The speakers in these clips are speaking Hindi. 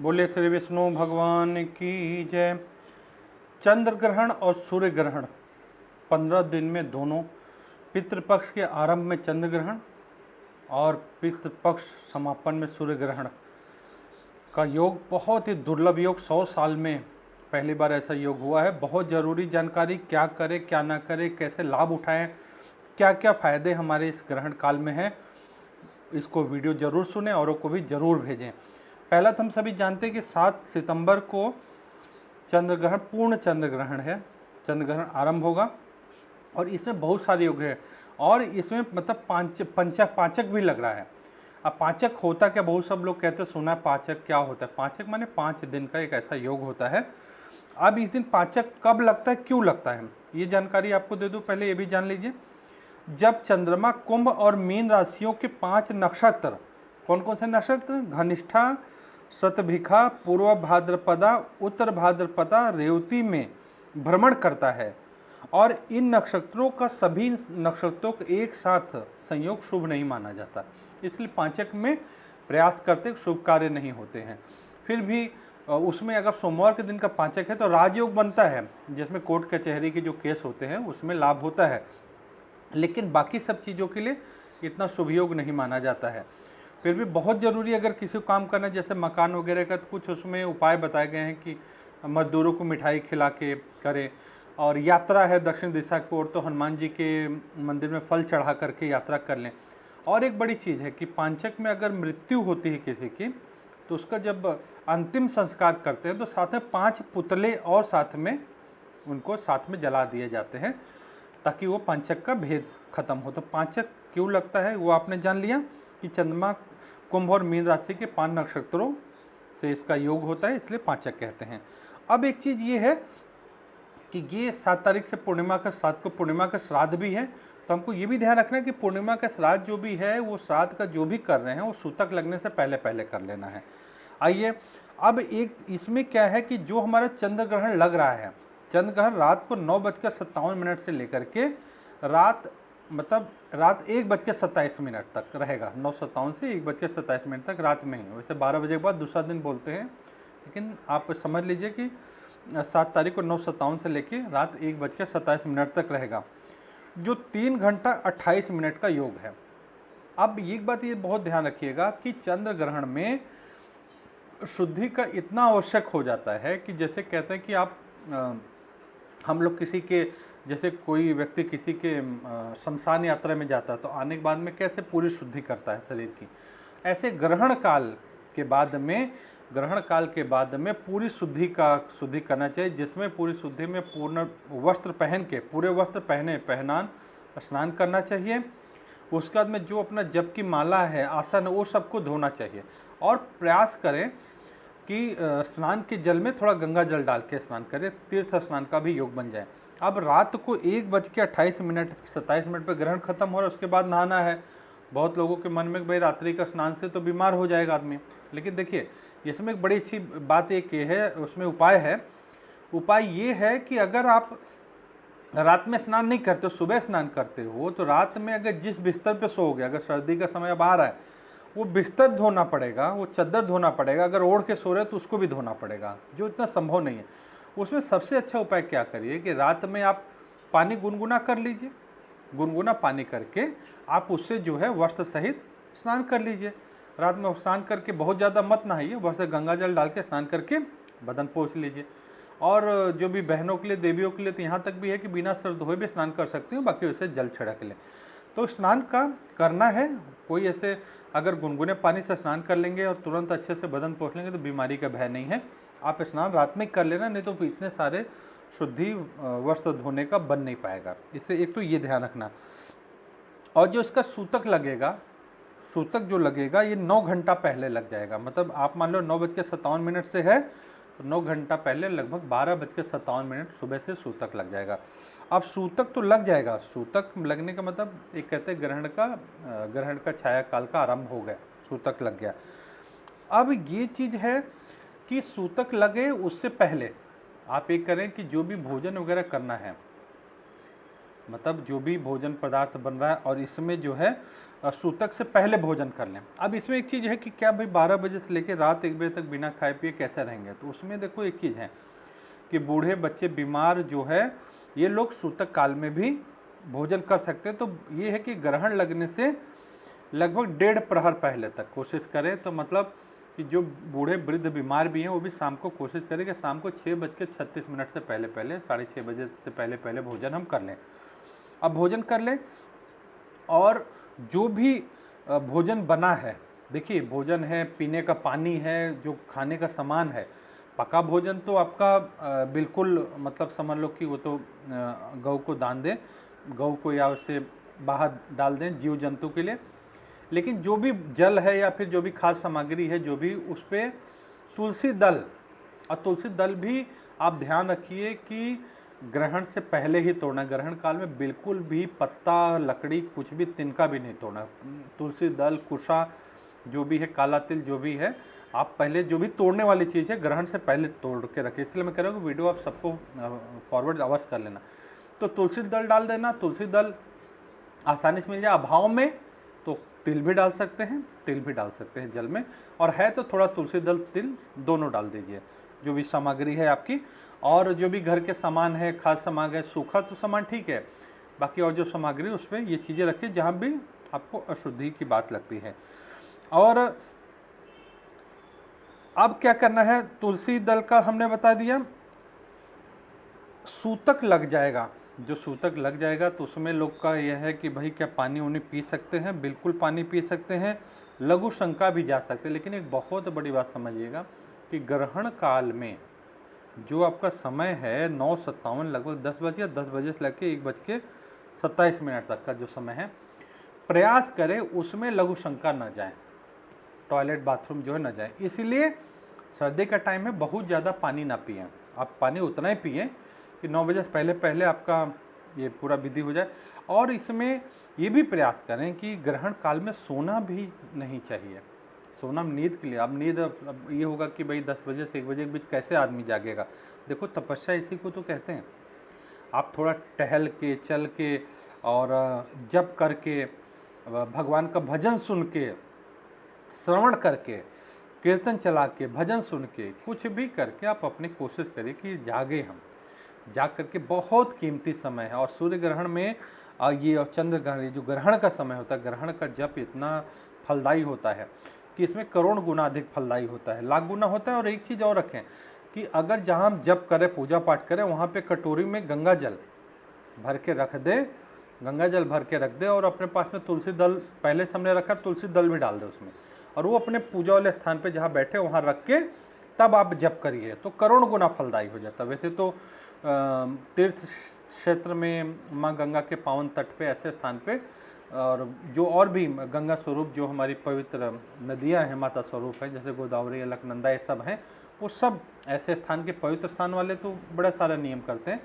बोले श्री विष्णु भगवान की जय। चंद्र ग्रहण और सूर्य ग्रहण 15 दिन में दोनों, पितृपक्ष के आरंभ में चंद्र ग्रहण और पितृपक्ष समापन में सूर्य ग्रहण का योग बहुत ही दुर्लभ योग, 100 साल में पहली बार ऐसा योग हुआ है। बहुत ज़रूरी जानकारी, क्या करें क्या ना करें, कैसे लाभ उठाएं, क्या क्या फ़ायदे हमारे इस ग्रहण काल में हैं, इसको वीडियो ज़रूर सुने, औरों को भी ज़रूर भेजें। पहला तो हम सभी जानते हैं कि 7 सितंबर को चंद्र ग्रहण, पूर्ण चंद्र ग्रहण है, चंद्र ग्रहण आरंभ होगा और इसमें बहुत सारे योग है और इसमें मतलब पांचक भी लग रहा है। अब पांचक होता क्या, बहुत सब लोग कहते हैं सुना पांचक क्या होता है। पांचक माने 5 दिन का एक ऐसा योग होता है। अब इस दिन पांचक कब लगता है, क्यों लगता है, ये जानकारी आपको दे दूं। पहले ये भी जान लीजिए, जब चंद्रमा कुंभ और मीन राशियों के 5 नक्षत्र, कौन कौन से नक्षत्र, घनिष्ठा, शतभिखा, पूर्व भाद्रपदा, उत्तर भाद्रपदा, रेवती में भ्रमण करता है और इन नक्षत्रों का सभी नक्षत्रों का एक साथ संयोग शुभ नहीं माना जाता, इसलिए पांचक में प्रयास करते शुभ कार्य नहीं होते हैं। फिर भी उसमें अगर सोमवार के दिन का पांचक है तो राजयोग बनता है, जिसमें कोर्ट कचहरी के जो केस होते हैं उसमें लाभ होता है, लेकिन बाकी सब चीज़ों के लिए इतना शुभ योग नहीं माना जाता है। फिर भी बहुत ज़रूरी, अगर किसी को काम करना है जैसे मकान वगैरह का, तो कुछ उसमें उपाय बताए गए हैं कि मजदूरों को मिठाई खिला के करें, और यात्रा है दक्षिण दिशा की ओर तो हनुमान जी के मंदिर में फल चढ़ा करके यात्रा कर लें। और एक बड़ी चीज़ है कि पांचक में अगर मृत्यु होती है किसी की, तो उसका जब अंतिम संस्कार करते हैं तो साथ में 5 पुतले और साथ में उनको साथ में जला दिए जाते हैं, ताकि वो पांचक का भेद खत्म हो। तो पांचक क्यों लगता है वो आपने जान लिया कि चंद्रमा कुंभ और मीन राशि के 5 नक्षत्रों से इसका योग होता है, इसलिए पांचक कहते हैं। अब एक चीज़ ये है कि ये 7 तारीख से पूर्णिमा का, 7 को पूर्णिमा का श्राद्ध भी है, तो हमको ये भी ध्यान रखना है कि पूर्णिमा का श्राद्ध जो भी है, वो श्राद्ध का जो भी कर रहे हैं वो सूतक लगने से पहले पहले कर लेना है। आइए, अब एक इसमें क्या है कि जो हमारा चंद्र ग्रहण लग रहा है, चंद्र ग्रहण रात को 9:57 से लेकर के रात 1:27 तक रहेगा। 9:57 से 1:27 तक रात में ही, वैसे 12 बजे के बाद दूसरा दिन बोलते हैं, लेकिन आप समझ लीजिए कि 7 तारीख को 9:57 से लेके रात 1:27 तक रहेगा, जो 3 घंटा 28 मिनट का योग है। अब एक बात ये बहुत ध्यान रखिएगा कि चंद्र ग्रहण में शुद्धि का इतना आवश्यक हो जाता है कि जैसे कहते हैं कि आप हम लोग किसी के, जैसे कोई व्यक्ति किसी के शमशान यात्रा में जाता है तो आने के बाद में कैसे पूरी शुद्धि करता है शरीर की, ऐसे ग्रहण काल के बाद में पूरी शुद्धि करना चाहिए, जिसमें पूरी शुद्धि में पूर्ण वस्त्र पहन के, पूरे वस्त्र पहनान स्नान करना चाहिए। उसके बाद में जो अपना जप की माला है, आसन, वो सबको धोना चाहिए और प्रयास करें कि स्नान के जल में थोड़ा गंगा जल डाल के स्नान करें, तीर्थ स्नान का भी योग बन जाए। अब रात को 1:28 पर ग्रहण खत्म हो रहा है, उसके बाद नहाना है। बहुत लोगों के मन में भाई रात्रि का स्नान से तो बीमार हो जाएगा आदमी, लेकिन देखिए इसमें एक बड़ी अच्छी बात एक ये है, उसमें उपाय ये है कि अगर आप रात में स्नान नहीं करते हो, सुबह स्नान करते हो, तो रात में अगर जिस बिस्तर पे सोओगे, अगर सर्दी का समय अब आ रहा है, वो बिस्तर धोना पड़ेगा, वो चद्दर धोना पड़ेगा, अगर ओढ़ के सो रहे तो उसको भी धोना पड़ेगा, जो इतना संभव नहीं है। उसमें सबसे अच्छा उपाय क्या करिए कि रात में आप पानी गुनगुना कर लीजिए, गुनगुना पानी करके आप उससे जो है वस्त्र सहित स्नान कर लीजिए। रात में स्नान करके बहुत ज़्यादा मत नहाइए, वैसे गंगा जल डाल के स्नान करके बदन पोंछ लीजिए। और जो भी बहनों के लिए, देवियों के लिए तो यहाँ तक भी है कि बिना सर धोए भी स्नान कर सकते हो, बाकी वैसे जल छिड़क लें। तो स्नान का करना है, कोई ऐसे अगर गुनगुने पानी से स्नान कर लेंगे और तुरंत अच्छे से बदन पोंछ लेंगे तो बीमारी का भय नहीं है। आप स्नान रात में कर लेना, नहीं तो इतने सारे शुद्धि वस्त्र धोने का बन नहीं पाएगा। इससे एक तो ये ध्यान रखना। और जो इसका सूतक जो लगेगा ये 9 घंटा पहले लग जाएगा। मतलब आप मान लो 9:57 से है तो 9 घंटा पहले लगभग 12:57 सुबह से सूतक लग जाएगा। अब सूतक तो लग जाएगा, सूतक लगने का मतलब एक कहते हैं ग्रहण का छाया काल का आरंभ हो गया, सूतक लग गया। अब ये चीज़ है कि सूतक लगे उससे पहले आप एक करें कि जो भी भोजन वगैरह करना है, मतलब जो भी भोजन पदार्थ बन रहा है और इसमें जो है सूतक से पहले भोजन कर लें। अब इसमें एक चीज़ है कि क्या भाई 12 बजे से लेकर रात 1 बजे तक बिना खाए पिए कैसे रहेंगे, तो उसमें देखो एक चीज़ है कि बूढ़े बच्चे बीमार जो है ये लोग सूतक काल में भी भोजन कर सकते हैं। तो ये है कि ग्रहण लगने से लगभग 1.5 प्रहर पहले तक कोशिश करें, तो मतलब कि जो बूढ़े वृद्ध बीमार भी हैं वो भी शाम को कोशिश करें कि शाम को 6:36 से पहले 6:30 बजे से पहले भोजन हम कर लें। अब भोजन कर लें और जो भी भोजन बना है, देखिए भोजन है, पीने का पानी है, जो खाने का सामान है, पका भोजन तो आपका बिल्कुल मतलब समझ लो कि वो तो गौ को दान दें, गौ को या उसे बाहर डाल दें जीव जंतु के लिए। लेकिन जो भी जल है या फिर जो भी खाद्य सामग्री है, जो भी उस पर तुलसी दल, और तुलसी दल भी आप ध्यान रखिए कि ग्रहण से पहले ही तोड़ना। ग्रहण काल में बिल्कुल भी पत्ता, लकड़ी, कुछ भी तिनका भी नहीं तोड़ना। तुलसी दल, कुशा, जो भी है, काला तिल, जो भी है, आप पहले जो भी तोड़ने वाली चीज़ है ग्रहण से पहले तोड़ के रखें। इसलिए मैं कह रहा हूँ कि वीडियो आप सबको फॉरवर्ड अवश्य कर लेना। तो तुलसी दल डाल देना। तुलसी दल आसानी से मिल जाए, अभाव में तो तिल भी डाल सकते हैं, तिल भी डाल सकते हैं जल में, और है तो थोड़ा तुलसी दल तिल दोनों डाल दीजिए, जो भी सामग्री है आपकी। और जो भी घर के सामान है, खाद्य सामग्री, सूखा तो सामान ठीक है, बाकी और जो सामग्री उसमें ये चीज़ें रखिए जहाँ भी आपको अशुद्धि की बात लगती है। और अब क्या करना है, तुलसी दल का हमने बता दिया। सूतक लग जाएगा, जो सूतक लग जाएगा तो उसमें लोग का यह है कि भाई क्या पानी उन्हें पी सकते हैं, बिल्कुल पानी पी सकते हैं, लघु शंका भी जा सकते हैं। लेकिन एक बहुत बड़ी बात समझिएगा कि ग्रहण काल में जो आपका समय है 9:57 लगभग 10 बजे, 10 बजे से लेकर 1:27 तक का जो समय है, प्रयास करें उसमें लघु शंका न जाए, टॉयलेट बाथरूम जो है न जाए। इसलिए सर्दी का टाइम है, बहुत ज़्यादा पानी ना पिएं। आप पानी उतना ही पिएं कि 9 बजे से पहले आपका ये पूरा विधि हो जाए। और इसमें ये भी प्रयास करें कि ग्रहण काल में सोना भी नहीं चाहिए। सोना नींद के लिए, अब नींद अब ये होगा कि भाई 10 बजे से 1 बजे के बीच कैसे आदमी जागेगा। देखो तपस्या इसी को तो कहते हैं। आप थोड़ा टहल के, चल के और जप करके, भगवान का भजन सुन के, श्रवण करके, कीर्तन चला के, भजन सुन के, कुछ भी करके आप अपनी कोशिश करिए कि जागे हम। जाग करके बहुत कीमती समय है। और सूर्य ग्रहण में ये और चंद्र ग्रहण, जो ग्रहण का समय होता है, ग्रहण का जप इतना फलदायी होता है कि इसमें करोड़ गुना अधिक फलदायी होता है, लाख गुना होता है। और एक चीज़ और रखें कि अगर जहाँ हम जप करें, पूजा पाठ करें, वहाँ पे कटोरी में गंगा जल भर के रख दे, गंगा जल भर के रख दे, और अपने पास में तुलसी दल पहले से हमने रखा, तुलसी दल भी डाल दे उसमें, और वो अपने पूजा वाले स्थान पे जहाँ बैठे वहाँ रख के तब आप जप करिए, तो करोड़ गुना फलदायी हो जाता है। वैसे तो तीर्थ क्षेत्र में माँ गंगा के पावन तट पे, ऐसे स्थान पे, और जो और भी गंगा स्वरूप जो हमारी पवित्र नदियाँ हैं, माता स्वरूप है, जैसे गोदावरी, अलकनंदा, ये सब हैं, वो सब ऐसे स्थान के पवित्र स्थान वाले तो बड़ा सारा नियम करते हैं।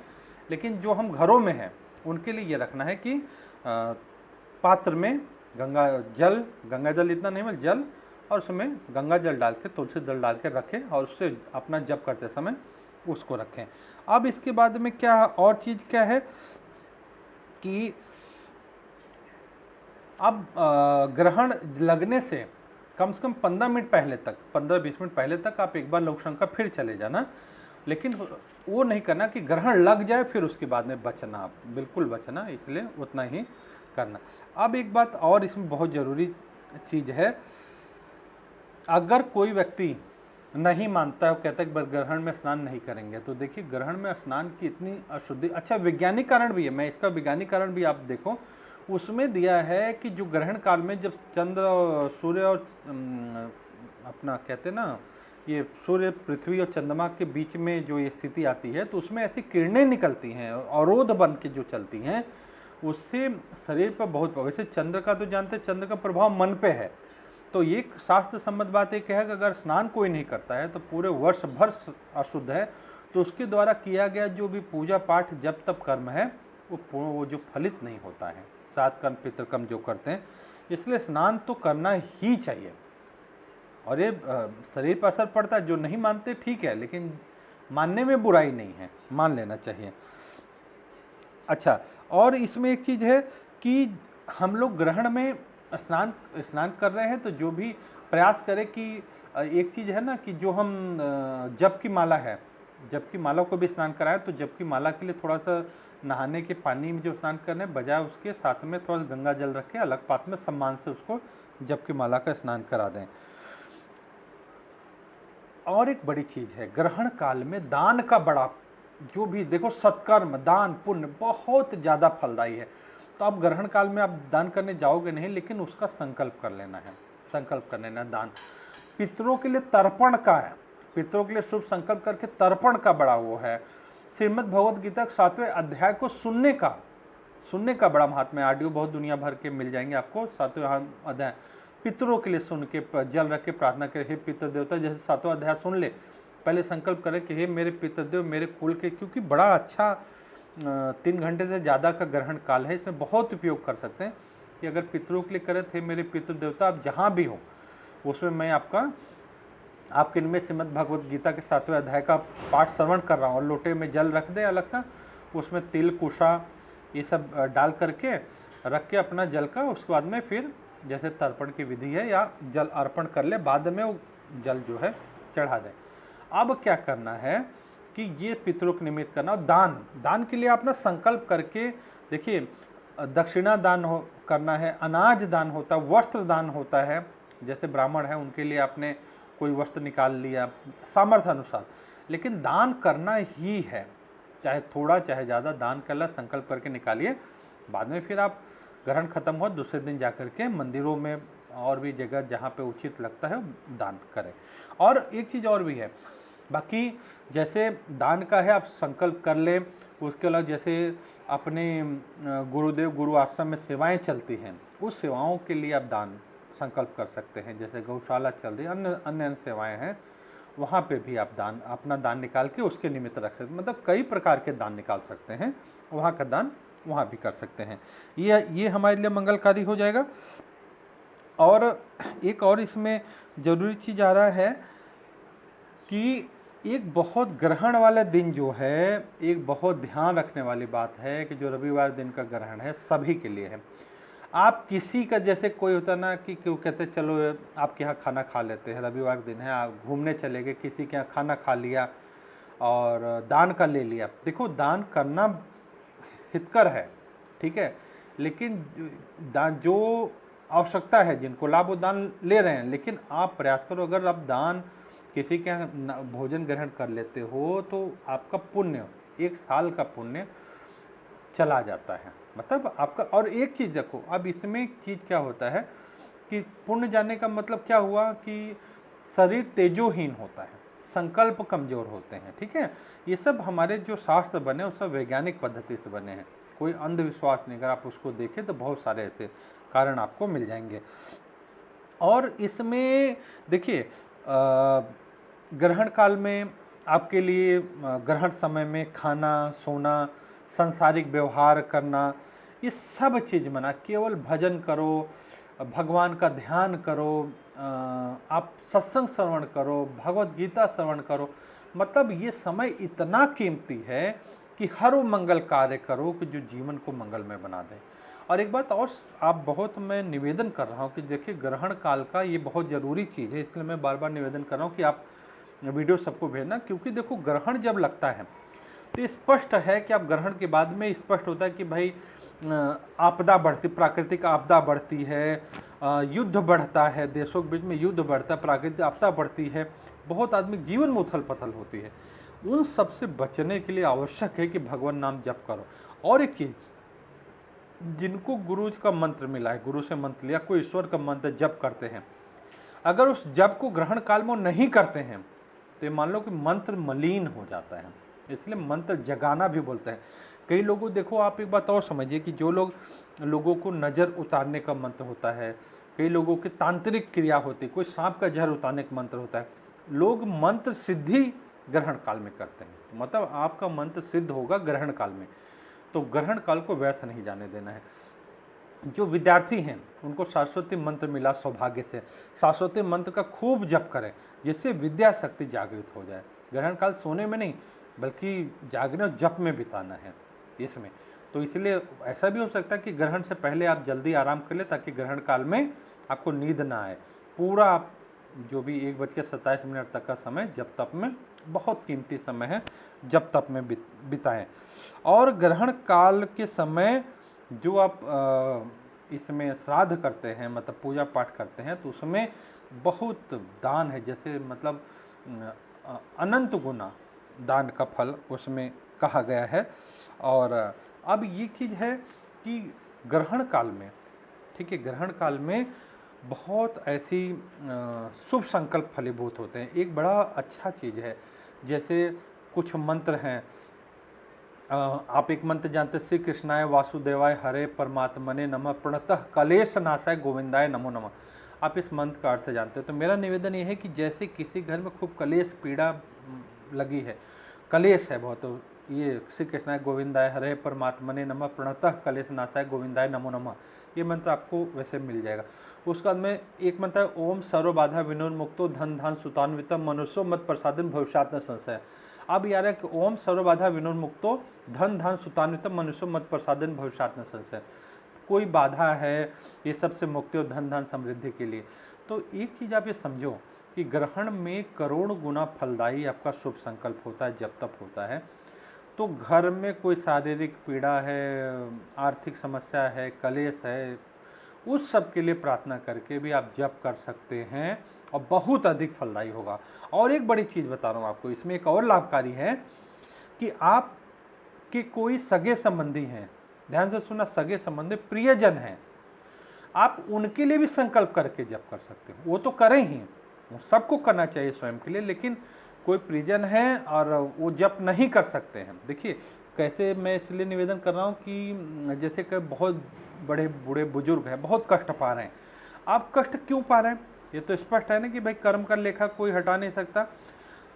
लेकिन जो हम घरों में हैं उनके लिए ये रखना है कि पात्र में गंगा जल इतना नहीं मिल जल, और उसमें गंगा जल डाल के, तुलसी दल डाल के रखें, और उससे अपना जप करते समय उसको रखें। अब इसके बाद में क्या और चीज़ क्या है कि अब ग्रहण लगने से कम 15 मिनट पहले तक, 15-20 मिनट पहले तक आप एक बार लघु शंका फिर चले जाना। लेकिन वो नहीं करना कि ग्रहण लग जाए फिर उसके बाद में बचना, आप बिल्कुल बचना, इसलिए उतना ही करना। अब एक बात और इसमें बहुत ज़रूरी चीज़ है, अगर कोई व्यक्ति नहीं मानता है, कहता है कि ग्रहण में स्नान नहीं करेंगे, तो देखिए ग्रहण में स्नान की इतनी अशुद्धि, अच्छा वैज्ञानिक कारण भी है, मैं इसका वैज्ञानिक कारण भी आप देखो, उसमें दिया है कि जो ग्रहण काल में जब चंद्र, सूर्य और अपना कहते हैं ना, ये सूर्य, पृथ्वी और चंद्रमा के बीच में जो ये स्थिति आती है, तो उसमें ऐसी किरणें निकलती हैं, अवरोध बन के जो चलती हैं, उससे शरीर पर बहुत, वैसे चंद्र का तो जानते हैं, चंद्र का प्रभाव मन पे है, तो ये शास्त्र सम्मत बात एक है कि अगर स्नान कोई नहीं करता है तो पूरे वर्ष भर अशुद्ध है, तो उसके द्वारा किया गया जो भी पूजा पाठ जब तब कर्म है वो जो फलित नहीं होता है, सात कर्म पितृकर्म जो करते हैं। इसलिए स्नान तो करना ही चाहिए, और ये शरीर पर असर पड़ता है, जो नहीं मानते ठीक है, लेकिन मानने में बुराई नहीं है, मान लेना चाहिए। अच्छा, और इसमें एक चीज़ है कि हम लोग ग्रहण में स्नान स्नान कर रहे हैं तो जो भी प्रयास करें कि एक चीज़ है ना कि जो हम जप की माला है, जप की माला को भी स्नान कराएं, तो जप की माला के लिए थोड़ा सा नहाने के पानी में जो स्नान करने बजाय उसके साथ में थोड़ा सा गंगा जल रख के अलग पात्र में सम्मान से उसको जप की माला का स्नान करा दें। और एक बड़ी चीज़ है, ग्रहण काल में दान का बड़ा, जो भी देखो सत्कर्म दान पुण्य बहुत ज़्यादा फलदायी है। तो आप ग्रहण काल में आप दान करने जाओगे नहीं, लेकिन उसका संकल्प कर लेना है, संकल्प कर लेना। दान पितरों के लिए तर्पण का है, पितरों के लिए शुभ संकल्प करके तर्पण का बड़ा वो है। श्रीमद् भगवद गीता के 7वें अध्याय को सुनने का बड़ा महात्मा है। ऑडियो बहुत दुनिया भर के मिल जाएंगे आपको। 7वें अध्याय पितरों के लिए सुन के जल रख के प्रार्थना करें, हे पितृ देवता, जैसे 7वां अध्याय सुन ले, पहले संकल्प करें कि हे मेरे पितृदेव, मेरे कुल के, क्योंकि बड़ा अच्छा 3 घंटे से ज़्यादा का ग्रहण काल है, इसमें बहुत उपयोग कर सकते हैं कि अगर पितरों के लिए करें, थे मेरे पितृ देवता आप जहाँ भी हो, उसमें मैं आपके इनमें श्रीमद् भगवद गीता के 7वें अध्याय का पाठ श्रवण कर रहा हूँ, और लोटे में जल रख दे अलग सा, उसमें तिल कुशा ये सब डाल करके रख के अपना जल का, उसके बाद में फिर जैसे तर्पण की विधि है या जल अर्पण कर ले, बाद में वो जल जो है चढ़ा दें। अब क्या करना है कि ये पितरों के निमित्त करना। और दान के लिए आप ना संकल्प करके देखिए, दक्षिणा दान करना है, अनाज दान होता है, वस्त्र दान होता है, जैसे ब्राह्मण है उनके लिए आपने कोई वस्त्र निकाल लिया सामर्थ्य अनुसार, लेकिन दान करना ही है, चाहे थोड़ा चाहे ज़्यादा दान कर ला, संकल्प करके निकालिए। बाद में फिर आप ग्रहण खत्म हो दूसरे दिन जाकर के मंदिरों में और भी जगह जहाँ पे उचित लगता है दान करें। और एक चीज़ और भी है, बाकी जैसे दान का है आप संकल्प कर लें, उसके अलावा जैसे अपने गुरुदेव गुरु आश्रम में सेवाएं चलती हैं, उस सेवाओं के लिए आप दान संकल्प कर सकते हैं। जैसे गौशाला चल रही है, अन्य सेवाएं हैं, वहाँ पे भी आप अपना दान निकाल के उसके निमित्त रख सकते हैं। मतलब कई प्रकार के दान निकाल सकते हैं, वहाँ का दान वहाँ भी कर सकते हैं। ये हमारे लिए मंगलकारी हो जाएगा। और एक और इसमें ज़रूरी चीज़ आ रहा है कि एक बहुत ग्रहण वाला दिन जो है, एक बहुत ध्यान रखने वाली बात है कि जो रविवार दिन का ग्रहण है सभी के लिए है। आप किसी का, जैसे कोई होता ना कि क्यों कहते चलो आपके यहाँ खाना खा लेते हैं, रविवार दिन है, आप घूमने चले गए, किसी के यहाँ खाना खा लिया और दान का ले लिया। देखो दान करना हितकर है, ठीक है, लेकिन दान जो आवश्यकता है जिनको लाभ वो दान ले रहे हैं, लेकिन आप प्रयास करो, अगर आप दान किसी के यहाँ भोजन ग्रहण कर लेते हो तो आपका पुण्य, 1 साल का पुण्य चला जाता है, मतलब आपका। और एक चीज़ देखो, अब इसमें एक चीज़ क्या होता है कि पुण्य जाने का मतलब क्या हुआ कि शरीर तेजोहीन होता है, संकल्प कमज़ोर होते हैं, ठीक है। ये सब हमारे जो शास्त्र बने वो सब वैज्ञानिक पद्धति से बने हैं, कोई अंधविश्वास नहीं। अगर आप उसको देखें तो बहुत सारे ऐसे कारण आपको मिल जाएंगे। और इसमें देखिए ग्रहण काल में आपके लिए ग्रहण समय में खाना सोना, सांसारिक व्यवहार करना, ये सब चीज़ मना। केवल भजन करो, भगवान का ध्यान करो, आप सत्संग श्रवण करो, भगवत गीता श्रवण करो। मतलब ये समय इतना कीमती है कि हर वो मंगल कार्य करो कि जो जीवन को मंगलमय बना दे। और एक बात और आप बहुत मैं निवेदन कर रहा हूँ कि देखिए ग्रहण काल का ये बहुत ज़रूरी चीज़ है, इसलिए मैं बार बार निवेदन कर रहा हूँ कि आप वीडियो सबको भेजना, क्योंकि देखो ग्रहण जब लगता है तो स्पष्ट है कि आप ग्रहण के बाद में स्पष्ट होता है कि भाई आपदा बढ़ती, प्राकृतिक आपदा बढ़ती है, युद्ध बढ़ता है, देशों के बीच में युद्ध बढ़ता है, प्राकृतिक आपदा बढ़ती है, बहुत आदमी जीवन में उथल पथल होती है। उन सब से बचने के लिए आवश्यक है कि भगवान नाम जप करो। और एक चीज़, जिनको गुरु का मंत्र मिला है, गुरु से मंत्र लिया, कोई ईश्वर का मंत्र जप करते हैं, अगर उस जप को ग्रहण काल में नहीं करते हैं तो मान लो कि मंत्र मलिन हो जाता है, इसलिए मंत्र जगाना भी बोलते हैं। कई लोगों, देखो आप एक बात और समझिए कि जो लोगों को नज़र उतारने का मंत्र होता है, कई लोगों की तांत्रिक क्रिया होती है, कोई सांप का जहर उतारने का मंत्र होता है, लोग मंत्र सिद्धि ग्रहण काल में करते हैं। मतलब आपका मंत्र सिद्ध होगा ग्रहण काल में, तो ग्रहण काल को व्यर्थ नहीं जाने देना है। जो विद्यार्थी हैं उनको सरस्वती मंत्र मिला सौभाग्य से, सरस्वती मंत्र का खूब जप करें जिससे विद्या शक्ति जागृत हो जाए। ग्रहण काल सोने में नहीं बल्कि जागने और जप में बिताना है इसमें। तो इसलिए ऐसा भी हो सकता है कि ग्रहण से पहले आप जल्दी आराम कर ले, ताकि ग्रहण काल में आपको नींद ना आए। पूरा आप जो भी 1:27 तक का समय जप तप में, बहुत कीमती समय है, जप तप में बिताएं। और ग्रहण काल के समय जो आप इसमें श्राद्ध करते हैं, मतलब पूजा पाठ करते हैं, तो उसमें बहुत दान है, जैसे मतलब अनंत गुना दान का फल उसमें कहा गया है। और अब ये चीज़ है कि ग्रहण काल में, ठीक है, ग्रहण काल में बहुत ऐसी शुभ संकल्प फलीभूत होते हैं। एक बड़ा अच्छा चीज़ है, जैसे कुछ मंत्र हैं, आप एक मंत्र जानते हैं, श्री कृष्णाय वासुदेवाय हरे परमात्मने नमः प्रणतः कलेश नाशाय गोविंदाय नमो नमः। आप इस मंत्र का अर्थ जानते हैं। तो मेरा निवेदन ये है कि जैसे किसी घर में खूब कलेश पीड़ा लगी है, कलेश है बहुत, तो ये श्री कृष्णाय गोविंदाय हरे परमात्मने नमः प्रणतः कलेश नाशाय गोविंदाय नमो नमः, ये मंत्र आपको वैसे मिल जाएगा। उसके बाद में एक मंत्र है, ओम सर्व बाधा विनोन्मुक्तो धन धान सुतान्वितम मनुष्यो मत प्रसादन भविष्यात् न संशय। अब यार है कि ओम सर्व बाधा विनोन्मुक्तो धन धान सुतान्वितम मनुष्यो मत प्रसादन भविष्यात् न संशय। कोई बाधा है, ये सबसे मुक्ति और धन धान समृद्धि के लिए। तो एक चीज़ आप ये समझो कि ग्रहण में करोड़ गुना फलदायी आपका शुभ संकल्प होता है, जब तप होता है। तो घर में कोई शारीरिक पीड़ा है, आर्थिक समस्या है, कलेश है, उस सब के लिए प्रार्थना करके भी आप जप कर सकते हैं और बहुत अधिक फलदायी होगा। और एक बड़ी चीज़ बता रहा हूँ आपको, इसमें एक और लाभकारी है कि आप के कोई सगे संबंधी हैं, ध्यान से सुना, सगे संबंधी प्रियजन हैं, आप उनके लिए भी संकल्प करके जप कर सकते हो। वो तो करें ही, वो सबको करना चाहिए स्वयं के लिए, लेकिन कोई प्रियजन है और वो जप नहीं कर सकते हैं। देखिए कैसे, मैं इसलिए निवेदन कर रहा हूँ कि जैसे कि बहुत बड़े बूढ़े बुजुर्ग हैं, बहुत कष्ट पा रहे हैं। आप कष्ट क्यों पा रहे हैं, ये तो स्पष्ट है ना कि भाई कर्म का लेखा कोई हटा नहीं सकता।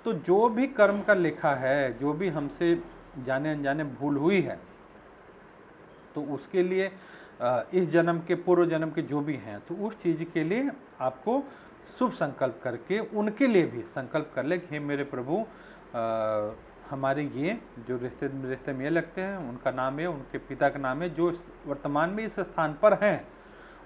तो जो भी कर्म का लेखा है, जो भी हमसे जाने अनजाने भूल हुई है, तो उसके लिए इस जन्म के पूर्व जन्म के जो भी हैं, तो उस चीज़ के लिए आपको शुभ संकल्प करके उनके लिए भी संकल्प कर ले कि हे मेरे प्रभु, हमारे ये जो रिश्ते में लगते हैं, उनका नाम है, उनके पिता का नाम है, जो वर्तमान में इस स्थान पर हैं,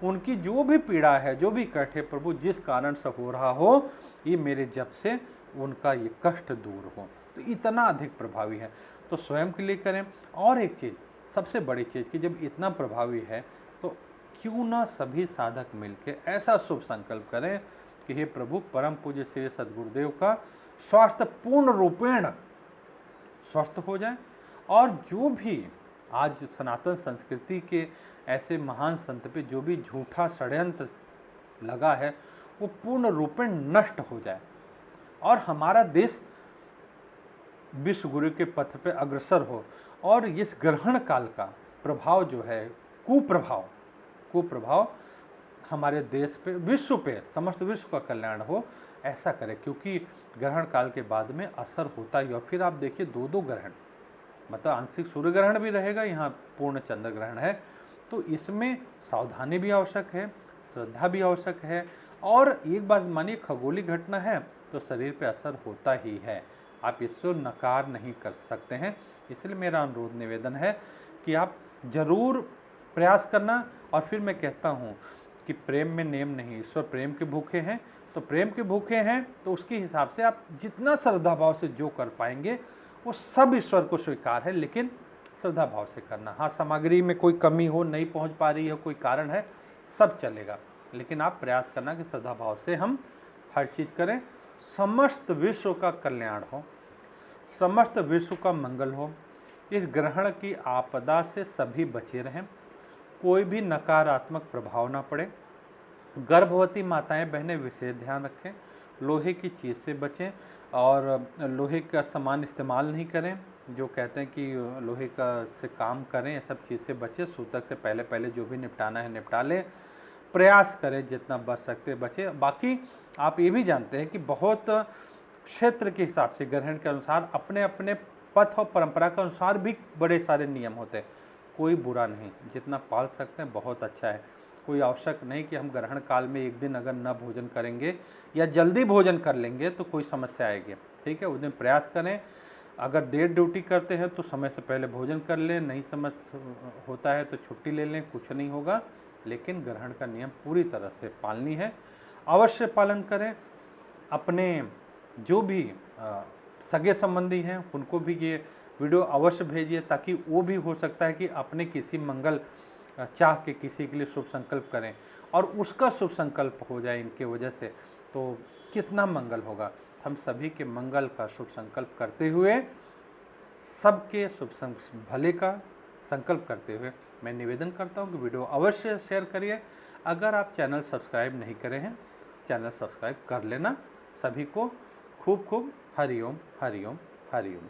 उनकी जो भी पीड़ा है, जो भी कष्ट है प्रभु, जिस कारण से हो रहा हो, ये मेरे जप से उनका ये कष्ट दूर हो। तो इतना अधिक प्रभावी है, तो स्वयं के लिए करें। और एक चीज़, सबसे बड़ी चीज़ कि जब इतना प्रभावी है, तो क्यों ना सभी साधक मिलके ऐसा शुभ संकल्प करें कि हे प्रभु, परम पूज्य श्री सद्गुरुदेव का स्वास्थ्य पूर्ण रूपेण स्वस्थ हो जाए, और जो भी आज सनातन संस्कृति के ऐसे महान संत पे जो भी झूठा षड्यंत्र लगा है, वो पूर्ण रूपेण नष्ट हो जाए, और हमारा देश विश्व गुरु के पथ पे अग्रसर हो। और इस ग्रहण काल का प्रभाव जो है, कुप्रभाव हमारे देश पे, विश्व पे, समस्त विश्व का कल्याण हो, ऐसा करें। क्योंकि ग्रहण काल के बाद में असर होता ही, और फिर आप देखिए 2-2 ग्रहण, मतलब आंशिक सूर्य ग्रहण भी रहेगा, यहाँ पूर्ण चंद्र ग्रहण है। तो इसमें सावधानी भी आवश्यक है, श्रद्धा भी आवश्यक है। और एक बात मानिए, खगोलीय घटना है तो शरीर पे असर होता ही है, आप इसको नकार नहीं कर सकते हैं। इसलिए मेरा अनुरोध निवेदन है कि आप जरूर प्रयास करना। और फिर मैं कहता हूँ कि प्रेम में नेम नहीं, ईश्वर प्रेम के भूखे हैं, तो प्रेम के भूखे हैं तो उसके हिसाब से आप जितना श्रद्धा भाव से जो कर पाएंगे वो सब ईश्वर को स्वीकार है, लेकिन श्रद्धा भाव से करना। हाँ, सामग्री में कोई कमी हो, नहीं पहुँच पा रही है, कोई कारण है, सब चलेगा, लेकिन आप प्रयास करना कि श्रद्धा भाव से हम हर चीज़ करें। समस्त विश्व का कल्याण हो, समस्त विश्व का मंगल हो, इस ग्रहण की आपदा से सभी बचे रहें, कोई भी नकारात्मक प्रभाव ना पड़े। गर्भवती माताएं बहनें विशेष ध्यान रखें, लोहे की चीज़ से बचें, और लोहे का सामान इस्तेमाल नहीं करें। जो कहते हैं कि लोहे का से काम करें, ये सब चीज़ से बचें। सूतक से पहले जो भी निपटाना है निपटा लें, प्रयास करें जितना बच सकते बचें। बाकी आप ये भी जानते हैं कि बहुत क्षेत्र के हिसाब से, ग्रहण के अनुसार, अपने अपने पथ और परंपरा के अनुसार भी बड़े सारे नियम होते हैं। कोई बुरा नहीं, जितना पाल सकते हैं बहुत अच्छा है। कोई आवश्यक नहीं कि हम ग्रहण काल में एक दिन अगर न भोजन करेंगे या जल्दी भोजन कर लेंगे तो कोई समस्या आएगी। ठीक है, उस दिन प्रयास करें, अगर देर ड्यूटी करते हैं तो समय से पहले भोजन कर लें, नहीं समय होता है तो छुट्टी ले लें, कुछ नहीं होगा। लेकिन ग्रहण का नियम पूरी तरह से पालनी है, अवश्य पालन करें। अपने जो भी सगे संबंधी हैं उनको भी ये वीडियो अवश्य भेजिए, ताकि वो भी हो सकता है कि अपने किसी मंगल चाह के किसी के लिए शुभ संकल्प करें और उसका शुभ संकल्प हो जाए इनके वजह से, तो कितना मंगल होगा। हम सभी के मंगल का शुभ संकल्प करते हुए, सबके शुभ भले का संकल्प करते हुए मैं निवेदन करता हूँ कि वीडियो अवश्य शेयर करिए। अगर आप चैनल सब्सक्राइब नहीं करे हैं, चैनल सब्सक्राइब कर लेना। सभी को खूब खूब हरिओम हरिओम हरिओम।